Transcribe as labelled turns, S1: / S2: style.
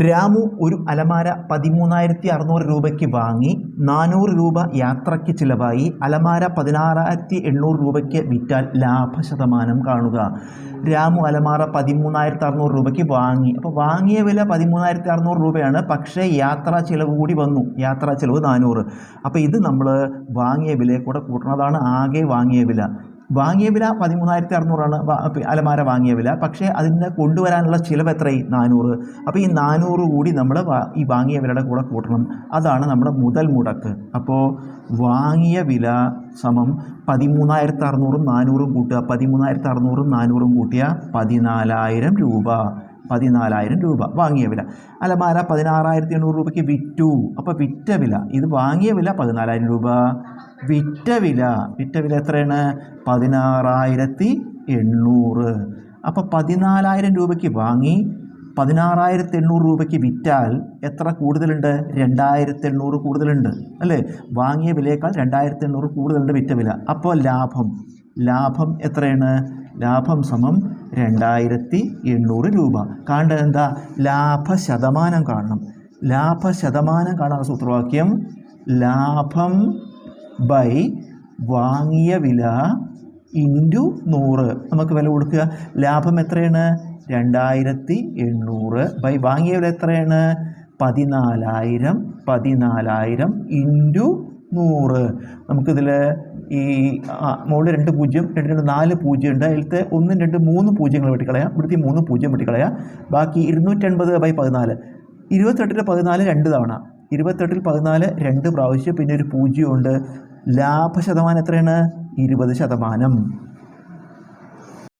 S1: രാമു ഒരു അലമാര 13,600 രൂപയ്ക്ക് വാങ്ങി. 400 രൂപ യാത്രയ്ക്ക് ചിലവായി. അലമാര 16,800 രൂപയ്ക്ക് വിറ്റാൽ ലാഭശതമാനം കാണുക. രാമു അലമാര 13,600 രൂപയ്ക്ക് വാങ്ങി. അപ്പോൾ വാങ്ങിയ വില 13,600 രൂപയാണ്. പക്ഷേ യാത്രാ ചിലവ് കൂടി വന്നു. യാത്രാ ചിലവ് 400. അപ്പോൾ ഇത് നമ്മൾ വാങ്ങിയ വിലയെ കൂടെ കൂട്ടുന്നതാണ് ആകെ വാങ്ങിയ വില. വാങ്ങിയ വില 13,600 അലമാര വാങ്ങിയ വില. പക്ഷേ അതിനെ കൊണ്ടുവരാനുള്ള ചിലവ് എത്രയായി? 400. അപ്പോൾ ഈ 400 കൂടി നമ്മൾ ഈ വാങ്ങിയ വിലയുടെ കൂടെ കൂട്ടണം. അതാണ് നമ്മുടെ മുതൽ മുടക്ക്. അപ്പോൾ വാങ്ങിയ വില സമം 13,600 400 കൂട്ടുക. 13,600 400 കൂട്ടിയ 14,000 രൂപ. 14,000 രൂപ വാങ്ങിയ വില. അലമാര 16,800 രൂപയ്ക്ക് വിറ്റു. അപ്പോൾ വിറ്റ വില, ഇത് വാങ്ങിയ വില 14,000 രൂപ. വിറ്റ വില എത്രയാണ്? 16,800. അപ്പോൾ 14,000 രൂപയ്ക്ക് വാങ്ങി 16,800 രൂപയ്ക്ക് വിറ്റാൽ എത്ര കൂടുതലുണ്ട്? 2,800 കൂടുതലുണ്ട് അല്ലേ? വാങ്ങിയ വിലയേക്കാൾ 2,800 കൂടുതലുണ്ട് വിറ്റ വില. അപ്പോൾ ലാഭം എത്രയാണ്? ലാഭം സമം 2,800 രൂപ. കാണേണ്ടത് എന്താ? ലാഭശതമാനം കാണണം. ലാഭശതമാനം കാണാനുള്ള സൂത്രവാക്യം ലാഭം ബൈ വാങ്ങിയ വില ഇൻറ്റു 100. നമുക്ക് വില കൊടുക്കുക. ലാഭം എത്രയാണ്? 2,800 ബൈ വാങ്ങിയ വില എത്രയാണ്? 14,000 ഇൻറ്റു 100. നമുക്കിതിൽ ഈ മുകളിൽ 2 0 2 4 0 ഉണ്ട്. അതിലത്തെ 1 2 3 പൂജ്യങ്ങൾ വെട്ടിക്കളയാം. ഇവിടുത്തെ 3 0 വെട്ടിക്കളയാം. ബാക്കി 280 ബൈ 14. 28 14 2 തവണ. 28 14 2 പ്രാവശ്യം, പിന്നെ ഒരു 0 ഉണ്ട്. ലാഭശതമാനം എത്രയാണ്? 20%.